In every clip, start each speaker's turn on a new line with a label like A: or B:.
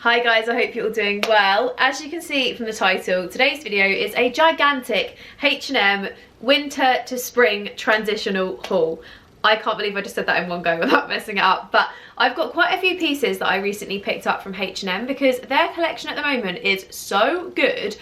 A: Hi guys, I hope you're all doing well. As you can see from the title, today's video is a gigantic H&M winter to spring transitional haul. I can't believe I just said that in one go without messing it up, but I've got quite a few pieces that I recently picked up from H&M because their collection at the moment is so good.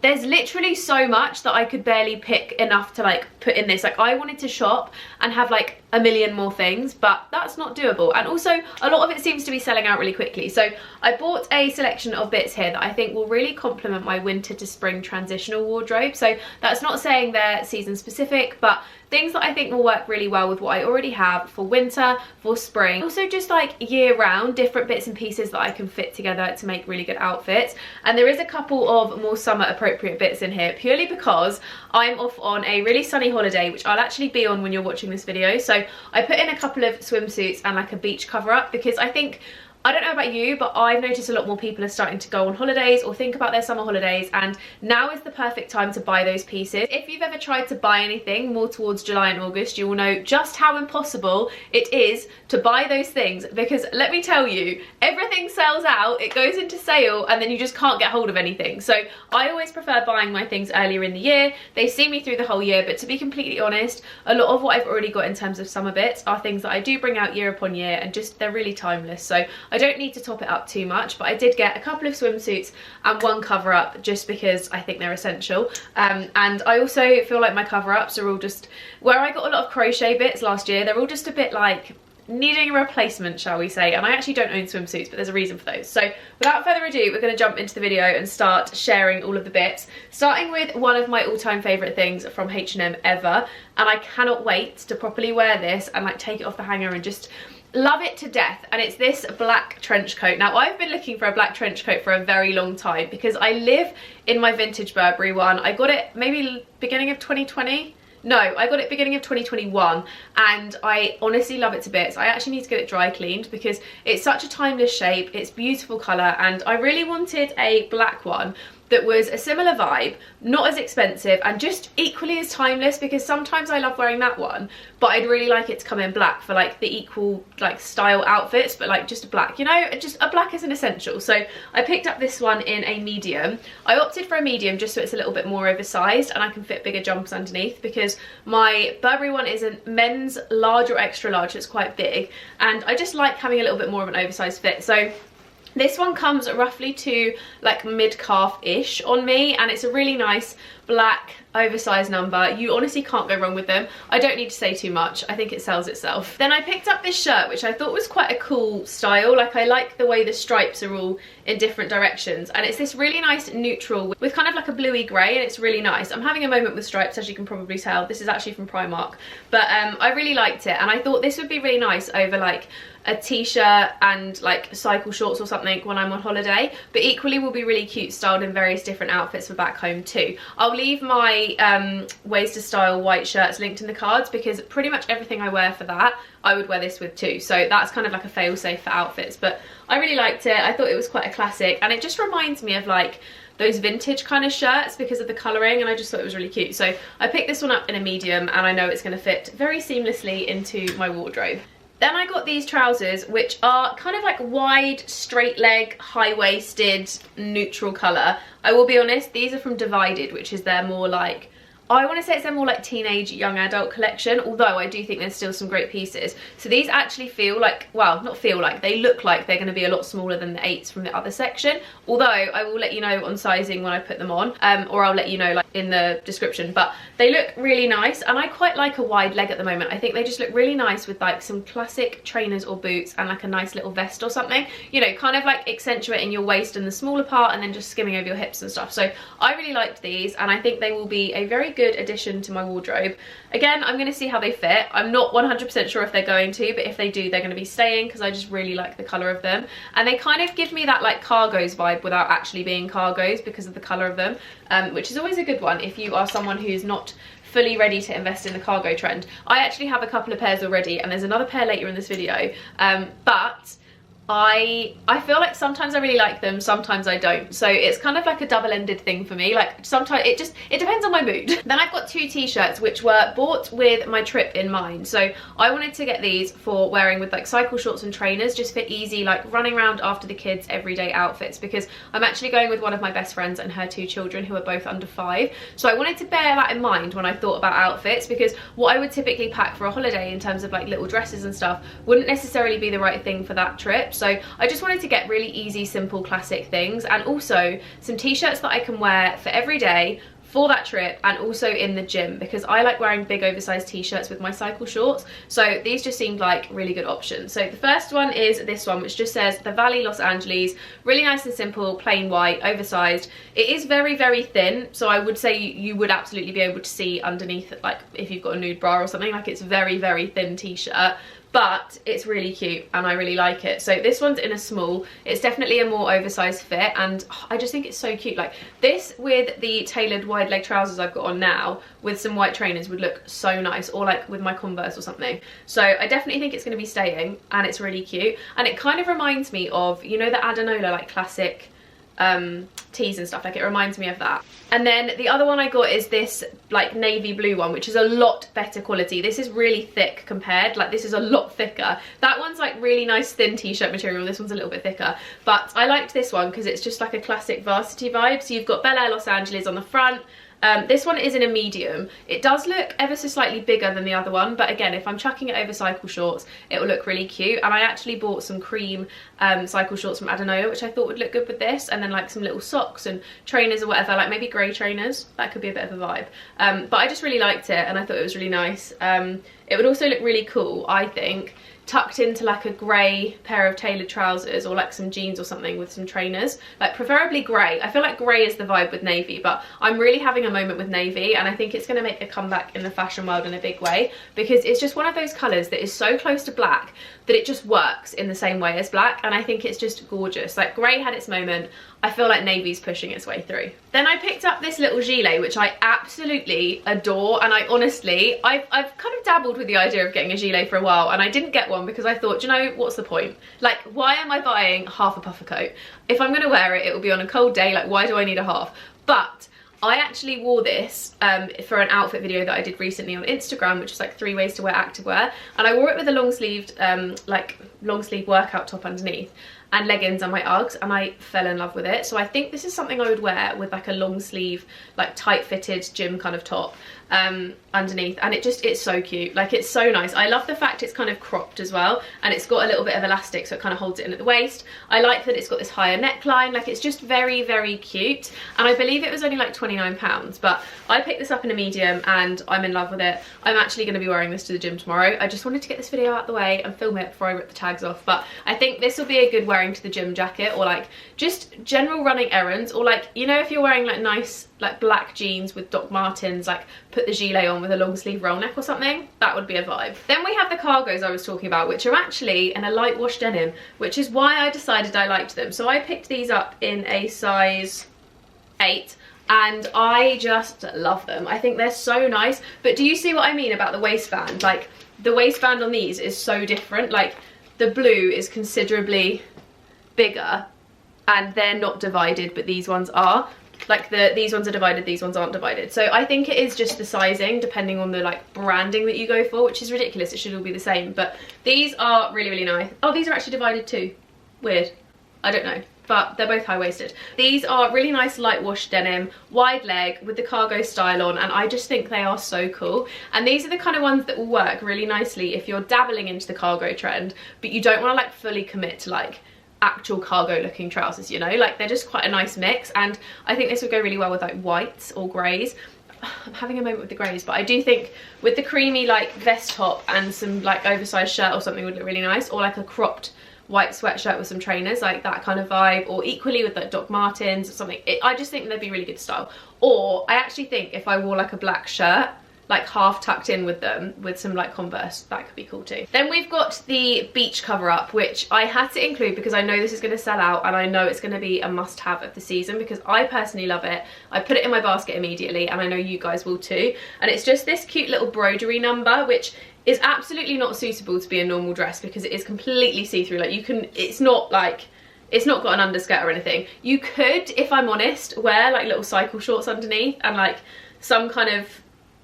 A: There's literally so much that I could barely pick enough to like put in this. Like I wanted to shop and have like a million more things, but that's not doable. And also a lot of it seems to be selling out really quickly. So I bought a selection of bits here that I think will really complement my winter to spring transitional wardrobe. So that's not saying they're season specific, but things that I think will work really well with what I already have for winter, for spring. Also just like year round, different bits and pieces that I can fit together to make really good outfits. And there is a couple of more summer appropriate bits in here purely because I'm off on a really sunny holiday, which I'll actually be on when you're watching this video. So I put in a couple of swimsuits and like a beach cover up because I think, I don't know about you, but I've noticed a lot more people are starting to go on holidays or think about their summer holidays, and now is the perfect time to buy those pieces. If you've ever tried to buy anything more towards July and August, you will know just how impossible it is to buy those things, because let me tell you, everything sells out, it goes into sale, and then you just can't get hold of anything. So I always prefer buying my things earlier in the year. They see me through the whole year, but to be completely honest, a lot of what I've already got in terms of summer bits are things that I do bring out year upon year, and just they're really timeless. So I don't need to top it up too much, but I did get a couple of swimsuits and one cover up just because I think they're essential. And I also feel like my cover ups are all just, where I got a lot of crochet bits last year, they're all just a bit like needing a replacement, shall we say. And I actually don't own swimsuits, but there's a reason for those. So without further ado, we're going to jump into the video and start sharing all of the bits, starting with one of my all-time favorite things from H&M ever. And I cannot wait to properly wear this and like take it off the hanger and just love it to death. And it's this black trench coat. Now I've been looking for a black trench coat for a very long time because I live in my vintage Burberry one. I got it maybe beginning of 2020. No, I got it beginning of 2021, and I honestly love it to bits. I actually need to get it dry cleaned because it's such a timeless shape, it's beautiful colour, and I really wanted a black one that was a similar vibe, not as expensive, and just equally as timeless, because sometimes I love wearing that one, but I'd really like it to come in black for like the equal like style outfits, but like just a black, you know, just a black is an essential. So I picked up this one in a medium. I opted for a medium just so it's a little bit more oversized and I can fit bigger jumpers underneath, because my Burberry one is a men's large or extra large, so it's quite big, and I just like having a little bit more of an oversized fit. So this one comes roughly to like mid-calf-ish on me, and it's a really nice black oversized number. You honestly can't go wrong with them. I don't need to say too much, I think it sells itself. Then I picked up this shirt, which I thought was quite a cool style. Like I like the way the stripes are all in different directions, and it's this really nice neutral with kind of like a bluey grey, and it's really nice. I'm having a moment with stripes, as you can probably tell. This is actually from Primark, but I really liked it, and I thought this would be really nice over like a t-shirt and like cycle shorts or something when I'm on holiday, but equally will be really cute styled in various different outfits for back home too. I'll leave my ways to style white shirts linked in the cards, because pretty much everything I wear for that I would wear this with too, so that's kind of like a fail-safe for outfits. But I really liked it. I thought it was quite a classic, and it just reminds me of like those vintage kind of shirts because of the colouring, and I just thought it was really cute. So I picked this one up in a medium, and I know it's going to fit very seamlessly into my wardrobe. Then I got these trousers, which are kind of like wide, straight leg, high-waisted, neutral colour. I will be honest, these are from Divided, which is their more like, I want to say it's their more like teenage young adult collection, although I do think there's still some great pieces. So these actually feel like, well, not feel like, they look like they're going to be a lot smaller than the 8s from the other section, although I will let you know on sizing when I put them on, or I'll let you know like in the description. But they look really nice, and I quite like a wide leg at the moment. I think they just look really nice with like some classic trainers or boots and like a nice little vest or something, you know, kind of like accentuating your waist and the smaller part and then just skimming over your hips and stuff. So I really liked these, and I think they will be a very good addition to my wardrobe. Again, I'm going to see how they fit. I'm not 100% sure if they're going to, but if they do, they're going to be staying because I just really like the colour of them, and they kind of give me that like cargos vibe without actually being cargos because of the colour of them, which is always a good one if you are someone who's not fully ready to invest in the cargo trend. I actually have a couple of pairs already, and there's another pair later in this video, but I feel like sometimes I really like them, sometimes I don't. So it's kind of like a double-ended thing for me. Like sometimes it depends on my mood. Then I've got 2 t-shirts which were bought with my trip in mind. So I wanted to get these for wearing with like cycle shorts and trainers, just for easy like running around after the kids everyday outfits, because I'm actually going with one of my best friends and her 2 children who are both under 5. So I wanted to bear that in mind when I thought about outfits, because what I would typically pack for a holiday in terms of like little dresses and stuff wouldn't necessarily be the right thing for that trip. So I just wanted to get really easy, simple, classic things, and also some t-shirts that I can wear for every day for that trip and also in the gym, because I like wearing big oversized t-shirts with my cycle shorts. So these just seemed like really good options. So the first one is this one, which just says The Valley Los Angeles. Really nice and simple, plain white, oversized. It is very, very thin, so I would say you would absolutely be able to see underneath it, like if you've got a nude bra or something. Like it's very, very thin t-shirt, but it's really cute and I really like it. So this one's in a small. It's definitely a more oversized fit, and I just think it's so cute. Like this with the tailored wide leg trousers I've got on now with some white trainers would look so nice, or like with my Converse or something. So I definitely think it's going to be staying, and it's really cute. And it kind of reminds me of, you know, the Adanola like classic tees and stuff. Like it reminds me of that. And then the other one I got is this like navy blue one, which is a lot better quality. This is really thick compared, like this is a lot thicker. That one's like really nice thin t-shirt material. This one's a little bit thicker, but I liked this one because it's just like a classic varsity vibe. So you've got Bel Air Los Angeles on the front. This one is in a medium. It does look ever so slightly bigger than the other one, but again, if I'm chucking it over cycle shorts, it will look really cute. And I actually bought some cream cycle shorts from Adanola, which I thought would look good with this, and then like some little socks and trainers or whatever, like maybe grey trainers. That could be a bit of a vibe. But I just really liked it and I thought it was really nice. It would also look really cool, I think, tucked into like a grey pair of tailored trousers or like some jeans or something with some trainers, like preferably grey. I feel like grey is the vibe with navy, but I'm really having a moment with navy, and I think it's going to make a comeback in the fashion world in a big way, because it's just one of those colours that is so close to black that it just works in the same way as black, and I think it's just gorgeous. Like grey had its moment, I feel like navy's pushing its way through. Then I picked up this little gilet, which I absolutely adore, and I honestly, I've kind of dabbled with the idea of getting a gilet for a while, and I didn't get one because I thought, you know, what's the point? Like, why am I buying half a puffer coat? If I'm gonna wear it, it will be on a cold day, like why do I need a half? But I actually wore this for an outfit video that I did recently on Instagram, which is like 3 ways to wear activewear, and I wore it with a long-sleeved, like long-sleeve workout top underneath and leggings and my Uggs, and I fell in love with it. So I think this is something I would wear with like a long sleeve, like tight fitted gym kind of top underneath, and it's so cute. Like it's so nice. I love the fact it's kind of cropped as well, and it's got a little bit of elastic, so it kind of holds it in at the waist. I like that it's got this higher neckline. Like it's just very, very cute, and I believe it was only like £29, but I picked this up in a medium and I'm in love with it. I'm actually going to be wearing this to the gym tomorrow. I just wanted to get this video out of the way and film it before I rip the tags off, but I think this will be a good wearing to the gym jacket, or like just general running errands, or like, you know, if you're wearing like nice like black jeans with Doc Martens, like put the gilet on with a long sleeve roll neck or something, that would be a vibe. Then we have the cargos I was talking about, which are actually in a light wash denim, which is why I decided I liked them. So I picked these up in a size 8, and I just love them. I think they're so nice. But do you see what I mean about the waistband? Like the waistband on these is so different. Like the blue is considerably bigger and they're not divided, but these ones are. Like these ones are divided, these ones aren't divided. So I think it is just the sizing depending on the like branding that you go for, which is ridiculous. It should all be the same, but these are really, really nice. Oh, these are actually divided too. Weird. I don't know, but they're both high-waisted. These are really nice light wash denim, wide leg with the cargo style on, and I just think they are so cool. And these are the kind of ones that will work really nicely if you're dabbling into the cargo trend, but you don't want to like fully commit to like actual cargo looking trousers, you know, like they're just quite a nice mix, and I think this would go really well with like whites or greys. I'm having a moment with the greys, but I do think with the creamy like vest top and some like oversized shirt or something would look really nice, or like a cropped white sweatshirt with some trainers, like that kind of vibe, or equally with like Doc Martens or something. I just think they'd be really good style. Or I actually think if I wore like a black shirt like half tucked in with them with some like Converse. That could be cool too. Then we've got the beach cover up, which I had to include because I know this is going to sell out and I know it's going to be a must have of the season because I personally love it. I put it in my basket immediately and I know you guys will too. And it's just this cute little broderie number, which is absolutely not suitable to be a normal dress because it is completely see-through. Like you can, it's not got an underskirt or anything. You could, if I'm honest, wear like little cycle shorts underneath and like some kind of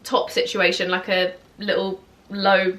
A: top situation, like a little low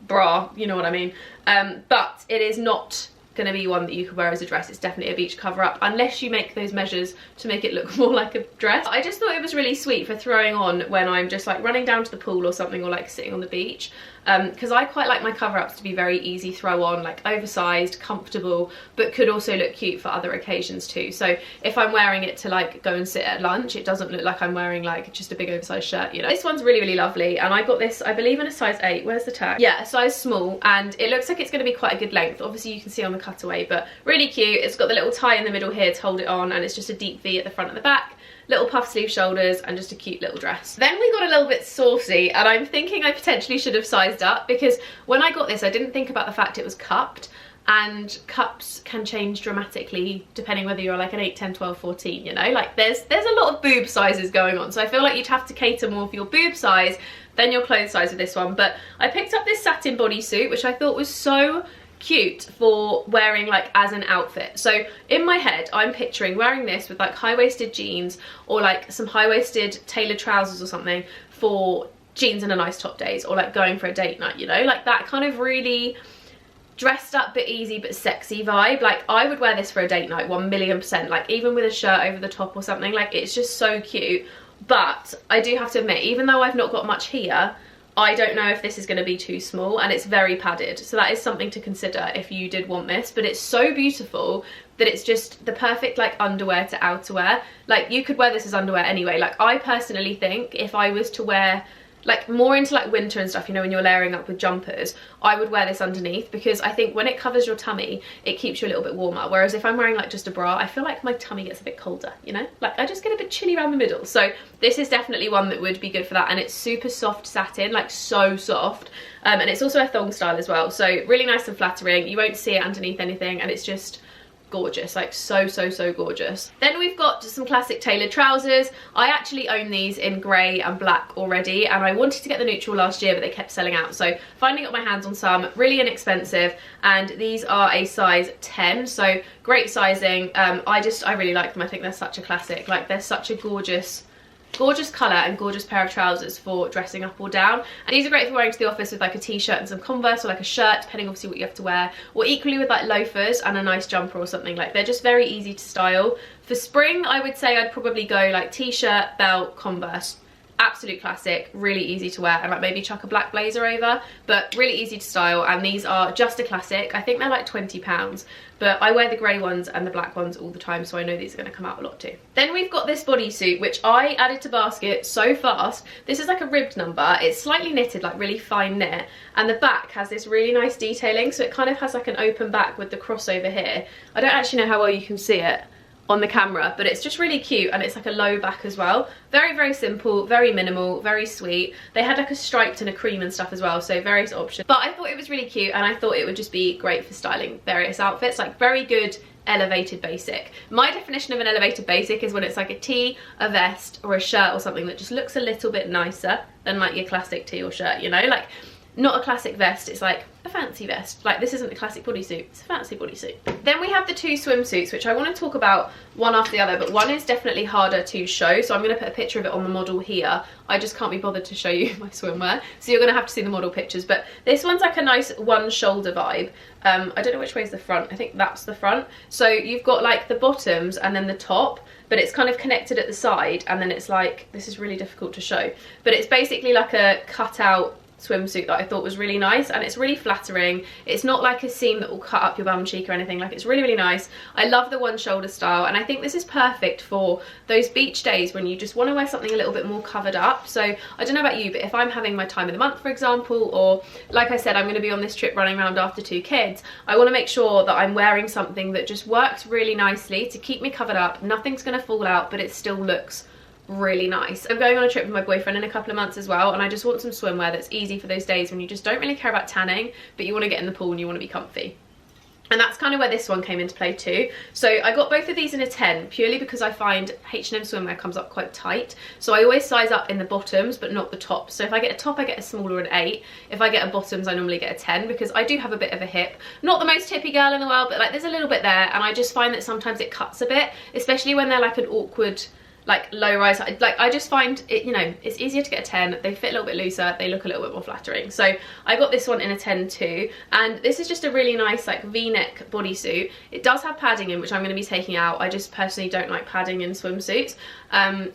A: bra, you know what I mean. But it is not going to be one that you could wear as a dress. It's definitely a beach cover up unless you make those measures to make it look more like a dress. I just thought it was really sweet for throwing on when I'm just like running down to the pool or something, or like sitting on the beach, because I quite like my cover ups to be very easy throw on, like oversized, comfortable, but could also look cute for other occasions too. So if I'm wearing it to like go and sit at lunch, it doesn't look like I'm wearing like just a big oversized shirt, you know. This one's really, really lovely, and I got this, I believe, in a size 8. Where's the tag? Yeah, a size small, and it looks like it's going to be quite a good length. Obviously you can see on the cutaway, but really cute. It's got the little tie in the middle here to hold it on, and it's just a deep V at the front and the back, little puff sleeve shoulders, and just a cute little dress. Then we got a little bit saucy, and I'm thinking I potentially should have sized up because when I got this I didn't think about the fact it was cupped, and cups can change dramatically depending whether you're like an 8, 10, 12, 14, you know, like there's a lot of boob sizes going on, so I feel like you'd have to cater more for your boob size than your clothes size with this one. But I picked up this satin bodysuit, which I thought was so cute for wearing like as an outfit. So in my head I'm picturing wearing this with like high-waisted jeans or like some high-waisted tailored trousers or something for jeans and a nice top days, or like going for a date night, you know, like that kind of really dressed up but easy but sexy vibe. Like I would wear this for a date night 1,000,000%, like even with a shirt over the top or something. Like it's just so cute. But I do have to admit, even though I've not got much here, I don't know if this is going to be too small, and it's very padded, so that is something to consider if you did want this. But it's so beautiful that it's just the perfect like underwear to outerwear. Like you could wear this as underwear anyway. Like I personally think if I was to wear like more into like winter and stuff, you know, when you're layering up with jumpers, I would wear this underneath because I think when it covers your tummy it keeps you a little bit warmer, whereas if I'm wearing like just a bra I feel like my tummy gets a bit colder, you know, like I just get a bit chilly around the middle. So this is definitely one that would be good for that, and it's super soft satin, like so soft, and it's also a thong style as well, so really nice and flattering. You won't see it underneath anything, and it's just gorgeous, like so gorgeous. Then we've got some classic tailored trousers. I actually own these in grey and black already, and I wanted to get the neutral last year but they kept selling out, so finally got my hands on some, really inexpensive, and these are a size 10, so great sizing. I really like them. I think they're such a classic, like they're such a gorgeous colour and gorgeous pair of trousers for dressing up or down. And these are great for wearing to the office with like a t-shirt and some Converse, or like a shirt, depending obviously what you have to wear, or equally with like loafers and a nice jumper or something. Like they're just very easy to style. For spring I would say I'd probably go like t-shirt, belt, Converse. Absolute classic, really easy to wear, and like maybe chuck a black blazer over, but really easy to style. And these are just a classic. I think they're like £20, but I wear the grey ones and the black ones all the time, so I know these are going to come out a lot too. Then we've got this bodysuit, which I added to basket so fast. This is like a ribbed number. It's slightly knitted, like really fine knit, and the back has this really nice detailing, so it kind of has like an open back with the crossover here. I don't actually know how well you can see it on the camera, but it's just really cute, and it's like a low back as well. Very simple, very minimal, very sweet. They had like a striped and a cream and stuff as well, so various options. But I thought it was really cute, and I thought it would just be great for styling various outfits. Like very good elevated basic. My definition of an elevated basic is when it's like a tee, a vest, or a shirt or something that just looks a little bit nicer than like your classic tee or shirt, you know, like not a classic vest, it's like a fancy vest. Like this isn't a classic bodysuit, it's a fancy bodysuit. Then we have the two swimsuits, which I want to talk about one after the other, but one is definitely harder to show, so I'm going to put a picture of it on the model here. I just can't be bothered to show you my swimwear, so you're going to have to see the model pictures. But this one's like a nice one shoulder vibe. I don't know which way is the front, I think that's the front. So you've got like the bottoms and then the top, but it's kind of connected at the side, and then it's like, this is really difficult to show, but it's basically like a cut out swimsuit that I thought was really nice, and it's really flattering. It's not like a seam that will cut up your bum cheek or anything. Like it's really nice. I love the one shoulder style, and I think this is perfect for those beach days when you just want to wear something a little bit more covered up. So I don't know about you, but if I'm having my time of the month, for example, or like I said, I'm going to be on this trip running around after 2 kids, I want to make sure that I'm wearing something that just works really nicely to keep me covered up. Nothing's going to fall out, but it still looks really nice. I'm going on a trip with my boyfriend in a couple of months as well, and I just want some swimwear that's easy for those days when you just don't really care about tanning, but you want to get in the pool and you want to be comfy. And that's kind of where this one came into play too. So I got both of these in a 10 purely because I find H&M swimwear comes up quite tight. So I always size up in the bottoms but not the tops. So if I get a top, I get a small or an 8. If I get a bottoms, I normally get a 10 because I do have a bit of a hip. Not the most hippie girl in the world, but like there's a little bit there, and I just find that sometimes it cuts a bit, especially when they're like an awkward like low rise. Like I just find it, you know, it's easier to get a 10. They fit a little bit looser, they look a little bit more flattering. So I got this one in a 10 too, and this is just a really nice like v-neck bodysuit. It does have padding in, which I'm going to be taking out. I just personally don't like padding in swimsuits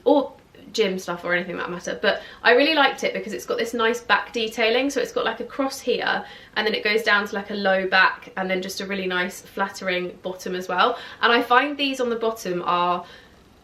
A: or gym stuff or anything that matter, but I really liked it because it's got this nice back detailing. So it's got like a cross here, and then it goes down to like a low back, and then just a really nice flattering bottom as well. And I find these on the bottom are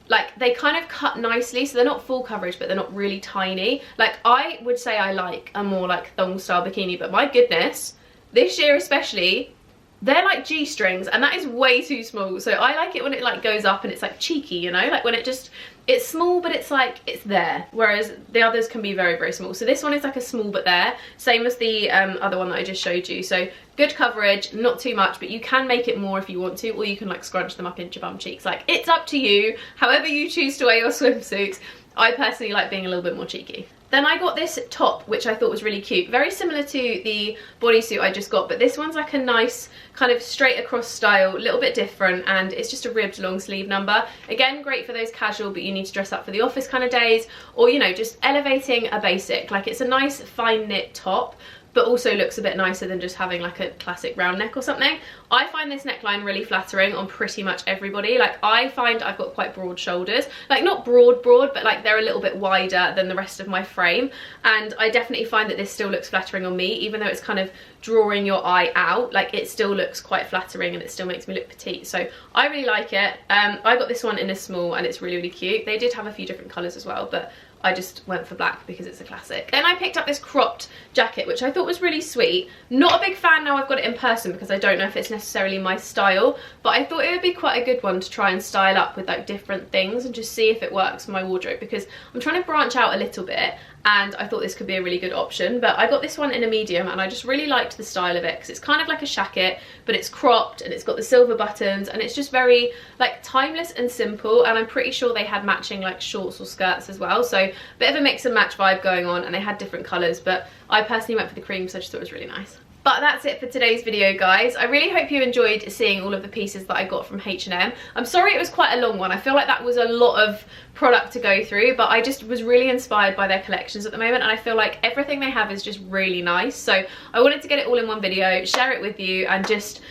A: like, they kind of cut nicely, so they're not full coverage, but they're not really tiny. Like, I would say I like a more like thong style bikini, but my goodness, this year especially, they're like G-strings, and that is way too small. So I like it when it like goes up and it's like cheeky, you know, like when it just, it's small but it's like it's there, whereas the others can be very, very small. So this one is like a small but there, same as the other one that I just showed you. So good coverage, not too much, but you can make it more if you want to, or you can like scrunch them up into your bum cheeks. Like, it's up to you, however you choose to wear your swimsuits. I personally like being a little bit more cheeky. Then I got this top, which I thought was really cute. Very similar to the bodysuit I just got, but this one's like a nice kind of straight across style, a little bit different, and it's just a ribbed long sleeve number. Again, great for those casual, but you need to dress up for the office kind of days, or, you know, just elevating a basic. Like, it's a nice fine knit top, but also looks a bit nicer than just having like a classic round neck or something. I find this neckline really flattering on pretty much everybody. Like, I find I've got quite broad shoulders, like not broad, but like they're a little bit wider than the rest of my frame. And I definitely find that this still looks flattering on me, even though it's kind of drawing your eye out. Like, it still looks quite flattering and it still makes me look petite. So I really like it. I got this one in a small, and it's really, really cute. They did have a few different colors as well, but I just went for black because it's a classic. Then I picked up this cropped jacket, which I thought was really sweet. Not a big fan now I've got it in person because I don't know if it's necessarily my style, but I thought it would be quite a good one to try and style up with like different things and just see if it works for my wardrobe, because I'm trying to branch out a little bit, and I thought this could be a really good option. But I got this one in a medium, and I just really liked the style of it because it's kind of like a shacket, but it's cropped and it's got the silver buttons, and it's just very like timeless and simple. And I'm pretty sure they had matching like shorts or skirts as well, so a bit of a mix and match vibe going on, and they had different colours, but I personally went for the cream, so I just thought it was really nice. But that's it for today's video, guys. I really hope you enjoyed seeing all of the pieces that I got from H&M. I'm sorry it was quite a long one. I feel like that was a lot of product to go through, but I just was really inspired by their collections at the moment, and I feel like everything they have is just really nice. So I wanted to get it all in one video, share it with you, and just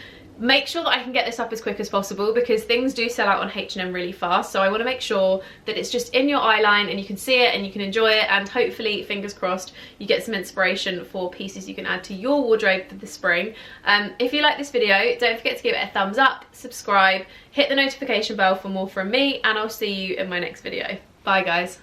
A: make sure that I can get this up as quick as possible, because things do sell out on H&M really fast. So I want to make sure that it's just in your eye line and you can see it and you can enjoy it, and hopefully, fingers crossed, you get some inspiration for pieces you can add to your wardrobe for the spring. If you like this video, don't forget to give it a thumbs up, subscribe, hit the notification bell for more from me, and I'll see you in my next video. Bye, guys.